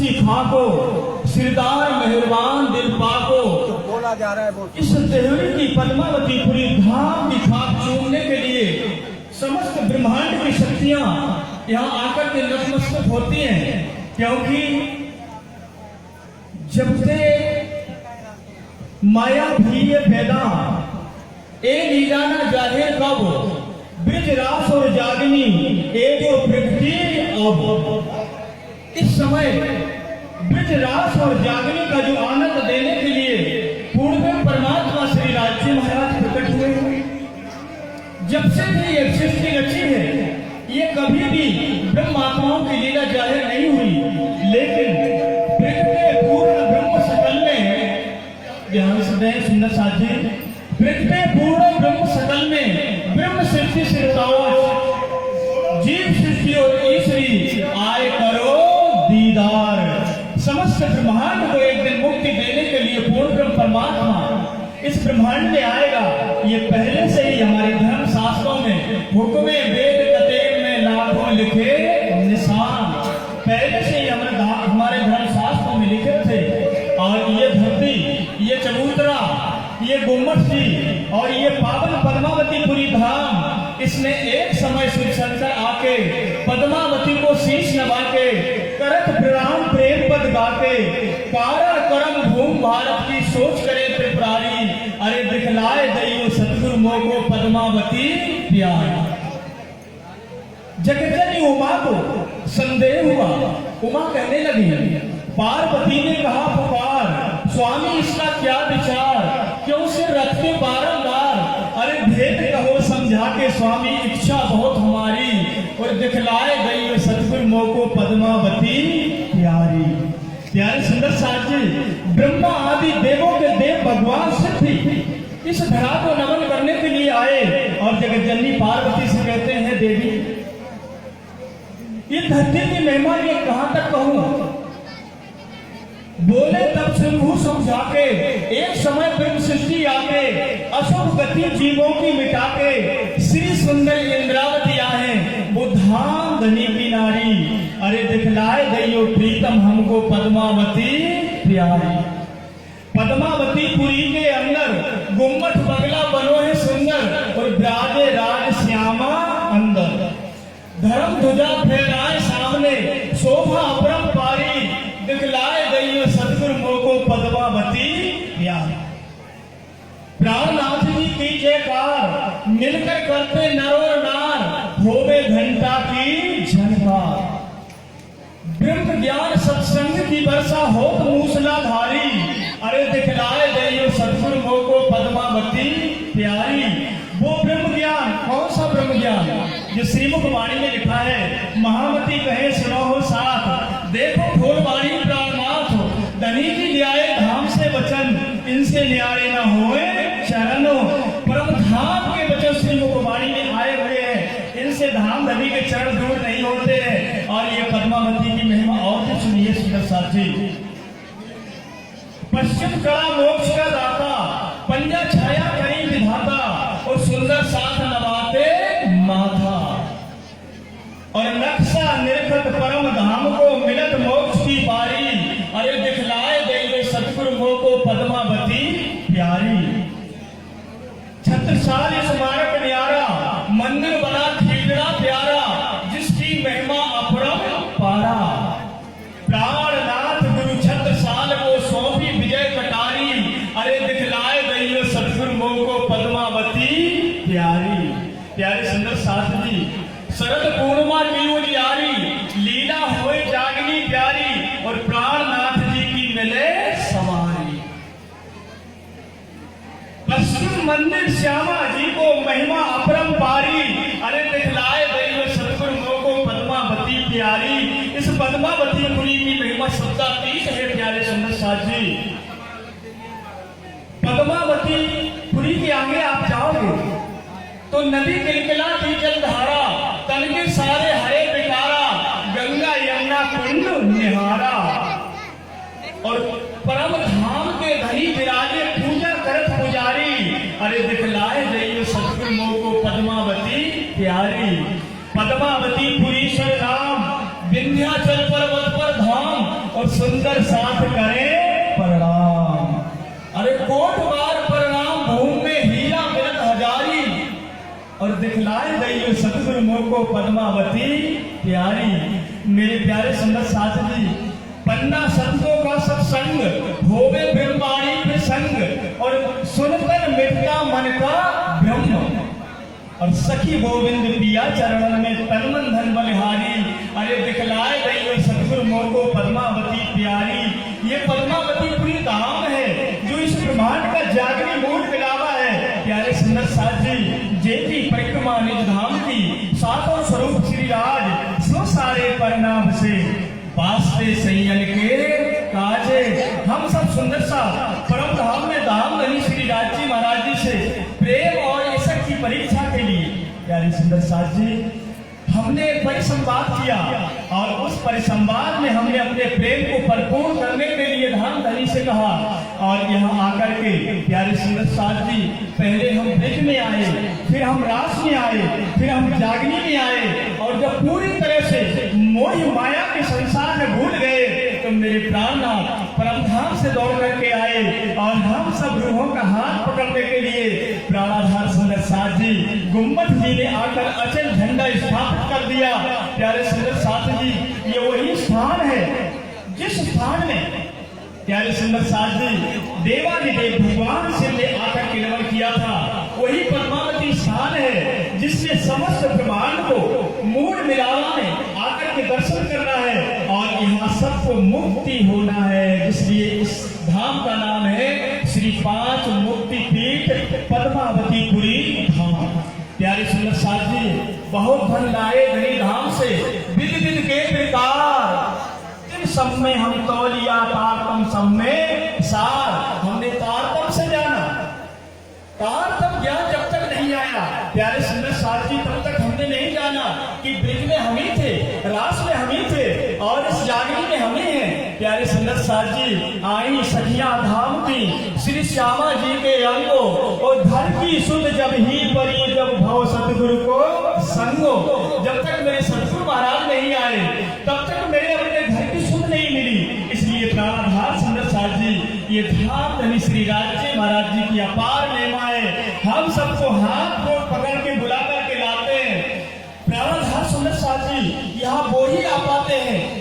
ऊंची खाको, सिरदार मेहरबान दिल पाको। बोला जा रहा है वो। इस देवरी की पद्मावतीपुरी धाम की खाक चूमने के लिए समस्त ब्रह्मांड की शक्तियां यहाँ आकर के नतमस्तक होती हैं, क्योंकि जब से माया भी ये पैदा ए लीलाना जाहिर कब, ब्रज रास और जागनी ए जो प्रगति अब। इस समय ब्रज रास और जागनी का जो आनंद देने के लिए पूर्व में परमात्मा श्री राज्य महाराज प्रकट हुए। जब से भी ये सृष्टि रची है, ये कभी भी ब्रह्मात्माओं की लीला जाहिर नहीं हुई, लेकिन ब्रज के पूर्ण ब्रह्म सकल में, ध्यान से दें सुंदर साथी, ब्रज में पूर्ण ब्रह्म सकल में ब्रह्म सृष्टि से जीव सृष्टि और ईश्वरी आए करो दीदार। समस्त ब्रह्मांड को एक दिन मुक्ति देने के लिए पूर्ण ब्रह्म परमात्मा इस ब्रह्मांड में आएगा। ये पहले से ही हमारे धर्म शास्त्रों में हुक्मे वेद कतेब में लाखों लिखे निशान पहले से ही हमारे धर्म शास्त्रों में लिखे थे। और ये धरती, ये चबूतरा, ये गुम्बद सी और ये पावन पद्मावतीपुरी धाम, इसने एक समय शिव शंकर आके पद्मावती को शीश नवा के करत प्रणाम प्रेम पद गाके पारा करम भूम भारत की सोच करे त्रिपुरारी। अरे दिखलाए दैव सतगुरु मोको पद्मावती प्यारी। जगजननी उमा को संदेह हुआ। उमा कहने लगी, पार्वती ने कहा पुकार, स्वामी इसका क्या विचार, क्यों से रखते बारंबार। अरे भेद कहो समझा के स्वामी, इच्छा बहुत हमारी, और दिखलाए दैव सतगुरु मोको पद्मावती प्यारी। प्यारे सुंदर साथ जी, ब्रह्मा आदि देवों के देव भगवान सिद्ध इस धरा को नमन करने के लिए आए और जगतजननी पार्वती से कहते हैं, देवी ये धरती की महिमा ये कहां तक कहूं। बोले तब सिंधु समझा के, एक समय ब्रह्म सृष्टि आके अशुभ गति जीवों की मिटा के श्री सुंदर इंद्रावती आए वो धाम धनी की नारी। अरे दिखलाए दैयो प्रीतम हमको पद्मावती प्यारी। पद्मावतीपुरी के अंदर गुम्मट बगला बनो है सुंदर, और ब्राजे राज श्यामा अंदर। धर्म ध्वजा फहराए सामने, शोभा अपरंपारी, दिखलाए दैव सतगुरु मोको पद्मावती प्यारी। प्राणनाथ जी की जयकार, मिलकर करते नर और नार, होवे घंटा की झनकार। ब्रह्म ज्ञान सत्संग की वर्षा हो मूसलाधारी। अरे दिखलाए दैव सतगुरु मोको पद्मावती प्यारी। वो ब्रह्म ज्ञान, कौन सा ब्रह्म ज्ञान, जो श्रीमुख वाणी में लिखा है, महामती कहे सुनो हो साथ, देखो फूलवाणी प्राणनाथ, धनी की लियाए धाम से वचन, इनसे न्यारे न होए चरणों। परम धाम के वचन श्रीमुख वाणी में आए हुए हैं, इनसे धाम धनी के चरण दूर नहीं होते हैं। और ये पद्मावती की महिमा और भी सुनिए सुंदर साथी। पश्चिम कड़ा मोक्ष का दाता, पंजा छाया करी विधाता, और सुंदर साथ नवाते माथा। और नक्शा निरखत परम धाम को मिलत मोक्ष की बारी। अरे दिखलाए दैव सतगुरु मोको पद्मावती प्यारी। छत्रसाल स्मारक न्यारा, मंदिर बना खींचना प्यारा, जिसकी महिमा अपरम पारा। प्राणनाथ गुरु छत्रसाल को सौंपी विजय कटारी। अरे दिखलाए दैव सतगुरु मोको पद्मावती प्यारी। प्यारे सुंदर साथ जी, शरद पूर्णिमा की उजियारी, लीला होए जागनी प्यारी, और प्राणनाथ जी की मिले सवारी। पश्चिम मंदिर श्यामा जी को महिमा अपरंपारी। अरे दिखलाए दैव सतगुरु मोको पद्मावती प्यारी। इस पद्मावतीपुरी की महिमा शब्दातीत है। प्यारे सुंदर साथ जी, पद्मावतीपुरी के आगे आप जाओगे तो नदी किलकिलाती जलधारा, तन के सारे हरे बिकारा, गंगा यमुना कुंड निहारा। और परम धाम के धनी विराजे पूजा करत पुजारी। अरे दिखलाए दैव सतगुरु मोको पद्मावती प्यारी। पद्मावतीपुरीश्वर राम, विंध्याचल पर्वत पर धाम, और सुंदर साथ करें प्रणाम। अरे कोट बार प्रणाम भूमि में हीरा मिलत हजारी, और दिखलाए गई सतगुरु मोह को पद्मावती प्यारी। मेरे प्यारे सुंदर साथ जी, पन्ना संतों का सत्संग होवे ब्रह्मवाणी प्रसंग, और सुनकर मिटता मन का ब्रह्म, और सखी गोविंद पिया चरणन में तन मन धन बलिहारी। अरे दिखलाए गई सतगुरु मोह को पद्मावती प्यारी। ये पद्मावती पूरी धाम है जो इस ब्रह्मांड का जागरी मूल मिलावा है। प्यारे सुंदर साथ जी, जेती परिक्रमा निज धाम की, सातों स्वरूप श्री राज सो सारे परिणाम से, वास्ते संयन के काजे। हम सब सुंदर सा परम धाम में धाम धनी श्री राज जी महाराज जी से प्रेम और इश्क की परीक्षा के लिए प्यारे सुंदर साथ जी हमने परिसंवाद किया, और उस परिसंवाद में हमने अपने प्रेम को भरपूर करने के लिए धाम धनी से कहा। और यहाँ आकर के प्यारे सुंदर साथ जी, पहले हम ब्रज में आए, फिर हम रास में आए, फिर हम जागनी में आए, और जब पूरी तरह से मोह माया के संसार में भूल गए तो मेरे प्राणनाथ परमधाम से दौड़ करके आए, और हम सब रूहों का हाथ पकड़ने के लिए प्राणाधार सुंदर साथ जी गुम्बद जी ने आकर अचल झंडा स्थापित कर दिया। प्यारे सुंदर साथ जी, ये वही स्थान है जिस स्थान में प्यारे सुंदर साथ जी देवादिदेव भगवान शिव ने आकर के नमन किया था। वही पद्मावती स्थान है जिससे समस्त ब्रह्मांड को मूल मिलावा में आकर के दर्शन करना है, और यहाँ सबको मुक्ति होना है। इसलिए इस धाम का नाम है श्री पांच मुक्ति पीठ पद्मावतीपुरी धाम। प्यारे सुंदर साथ जी, बहुत धन लाए धनी धाम से विध विध के प्रकार, सब में हम तौलिया तारतम सब में सार। हमने तारतम से जाना, तारतम ज्ञान जब तक नहीं आया प्यारे सुंदर साथ जी तब तक हमने नहीं जाना कि ब्रज में हम ही थे, रास में हम ही थे, और इस जागरी में हम ही हैं। प्यारे सुंदर साथ जी, आई सखियां धाम की श्री श्यामा जी के अंगो, और घर की सुध जब ही परी जब भव सतगुरु को संगो। जब तक मेरे सतगुरु महाराज नहीं आए तब तक मेरे अपने घर की सुध नहीं मिली। इसलिए प्राणाधार सुंदर साथ जी, ये धाम धनी श्री राज जी महाराज जी की अपार महिमा है। हम सबको हाथ को पकड़ के बुला करके लाते हैं। प्राणाधार सुंदर साथ जी, यहाँ वो ही आ पाते हैं